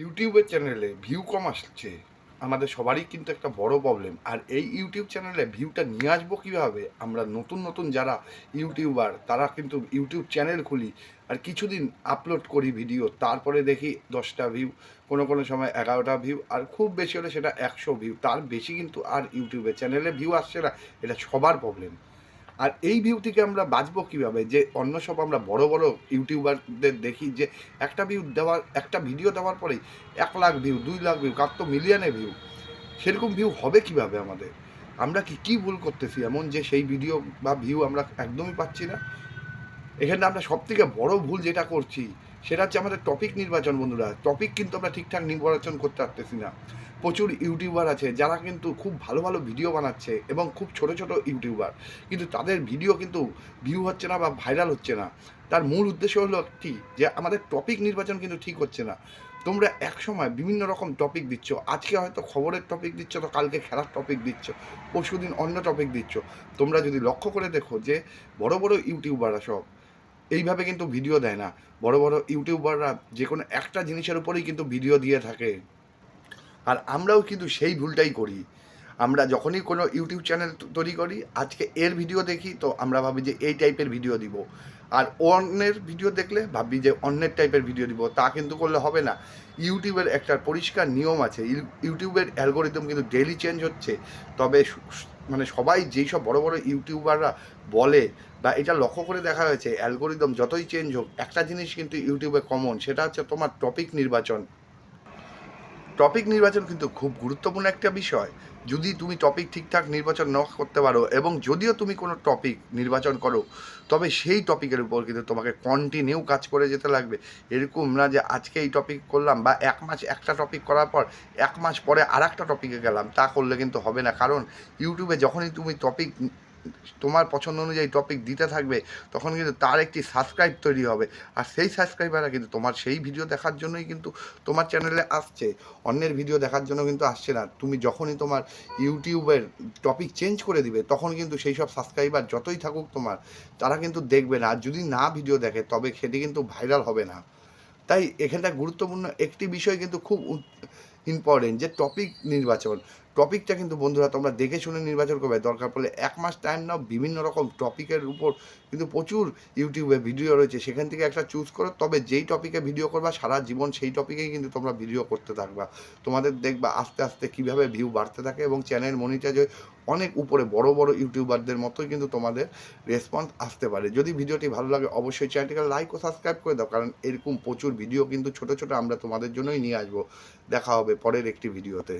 ইউটিউবের চ্যানেলে ভিউ কম আসছে আমাদের সবারই কিন্তু একটা বড় প্রবলেম। আর এই ইউটিউব চ্যানেলে ভিউটা নিয়ে আসবো কীভাবে? আমরা নতুন নতুন যারা ইউটিউবার তারা কিন্তু ইউটিউব চ্যানেল খুলি আর কিছুদিন আপলোড করি ভিডিও, তারপরে দেখি 10টা ভিউ, কোনো কোনো সময় 11টা ভিউ, আর খুব বেশি হলে সেটা 100 ভিউ, তার বেশি কিন্তু আর ইউটিউবের চ্যানেলে ভিউ আসছে না। এটা সবার প্রবলেম। আর এই ভিউ থেকে আমরা বাঁচবো কীভাবে? যে অন্য সব আমরা বড় বড় ইউটিউবারদের দেখি যে একটা ভিডিও দেওয়ার পরেই 1,00,000 ভিউ, 2,00,000 ভিউ, কার তো মিলিয়নে ভিউ। সেরকম ভিউ হবে কীভাবে আমাদের? আমরা কি ভুল করতেছি এমন যে সেই ভিডিও বা ভিউ আমরা একদমই পাচ্ছি না? এখানে আমরা সবথেকে বড় ভুল যেটা করছি সেটা হচ্ছে আমাদের টপিক নির্বাচন। বন্ধুরা, টপিক কিন্তু আমরা ঠিকঠাক নির্বাচন করতে পারতেছি না। প্রচুর ইউটিউবার আছে যারা কিন্তু খুব ভালো ভালো ভিডিও বানাচ্ছে এবং খুব ছোট ছোট ইউটিউবার, কিন্তু তাদের ভিডিও কিন্তু ভিউ হচ্ছে না বা ভাইরাল হচ্ছে না। তার মূল উদ্দেশ্য হলো একটি, যে আমাদের টপিক নির্বাচন কিন্তু ঠিক হচ্ছে না। তোমরা একসময় বিভিন্ন রকম টপিক দিচ্ছ, আজকে হয়তো খবরের টপিক দিচ্ছ, তো কালকে খেলার টপিক দিচ্ছ, পরশুদিন অন্য টপিক দিচ্ছ। তোমরা যদি লক্ষ্য করে দেখো যে বড় বড় ইউটিউবাররা সব এইভাবে কিন্তু ভিডিও দেয় না। বড় বড় ইউটিউবাররা যে কোনো একটা জিনিসের উপরেই কিন্তু ভিডিও দিয়ে থাকে। আর আমরাও কিন্তু সেই ভুলটাই করি। আমরা যখনই কোনো ইউটিউব চ্যানেল তৈরি করি, আজকে এর ভিডিও দেখি তো আমরা ভাবি যে এই টাইপের ভিডিও দিব, আর অন্যের ভিডিও দেখলে ভাবি যে অন্যের টাইপের ভিডিও দিব। তা কিন্তু করলে হবে না। ইউটিউবের একটা পরিষ্কার নিয়ম আছে। ইউটিউবের অ্যালগোরিদম কিন্তু ডেইলি চেঞ্জ হচ্ছে। তবে মানে সবাই যেই সব বড় বড় ইউটিউবাররা বলে বা এটা লক্ষ্য করে দেখা হয়েছে, অ্যালগোরিদম যতই চেঞ্জ হোক, একটা জিনিস কিন্তু ইউটিউবে কমন, সেটা হচ্ছে তোমার টপিক নির্বাচন। টপিক নির্বাচন কিন্তু খুব গুরুত্বপূর্ণ একটা বিষয়। যদি তুমি টপিক ঠিকঠাক নির্বাচন না করতে পারো, এবং যদিও তুমি কোনো টপিক নির্বাচন করো, তবে সেই টপিকের উপর কিন্তু তোমাকে কন্টিনিউ কাজ করে যেতে লাগবে। এরকম না যে আজকে এই টপিক করলাম বা 1 মাস একটা টপিক করার পর 1 মাস পরে আরেকটা টপিকে গেলাম, তা করলে কিন্তু হবে না। কারণ ইউটিউবে যখনই তুমি টপিক তোমার পছন্দ অনুযায়ী টপিক দিতে থাকবে, তখন কিন্তু তার একটি সাবস্ক্রাইব তৈরি হবে। আর সেই সাবস্ক্রাইবাররা কিন্তু তোমার সেই ভিডিও দেখার জন্যই কিন্তু তোমার চ্যানেলে আসছে, অন্যের ভিডিও দেখার জন্য কিন্তু আসছে না। তুমি যখনই তোমার ইউটিউবের টপিক চেঞ্জ করে দিবে, তখন কিন্তু সেই সব সাবস্ক্রাইবার যতই থাকুক তোমার, তারা কিন্তু দেখবে না। আর যদি না ভিডিও দেখে, তবে সেটি কিন্তু ভাইরাল হবে না। তাই এখানটা গুরুত্বপূর্ণ একটি বিষয় কিন্তু খুব ইম্পর্টেন্ট, যে টপিক নির্বাচন। টপিকটা কিন্তু বন্ধুরা তোমরা দেখে শুনে নির্বাচন করবে। দরকার পড়লে 1 মাস টাইম নাও, বিভিন্ন রকম টপিকের উপর কিন্তু প্রচুর ইউটিউবে ভিডিও রয়েছে, সেখান থেকে একটা চুজ করো। তবে যেই টপিকে ভিডিও করবা, সারা জীবন সেই টপিকেই কিন্তু তোমরা ভিডিও করতে থাকবা। তোমাদের দেখবা আস্তে আস্তে কীভাবে ভিউ বাড়তে থাকে, এবং চ্যানেল মনিটাইজ হয়ে অনেক উপরে বড় বড় ইউটিউবারদের মতোই কিন্তু তোমাদের রেসপন্স আসতে পারে। যদি ভিডিওটি ভালো লাগে, অবশ্যই চ্যানেলটিকে লাইক ও সাবস্ক্রাইব করে দাও, কারণ এরকম প্রচুর ভিডিও কিন্তু ছোট ছোট আমরা তোমাদের জন্যই নিয়ে আসবো। দেখা হবে পরের একটি ভিডিওতে।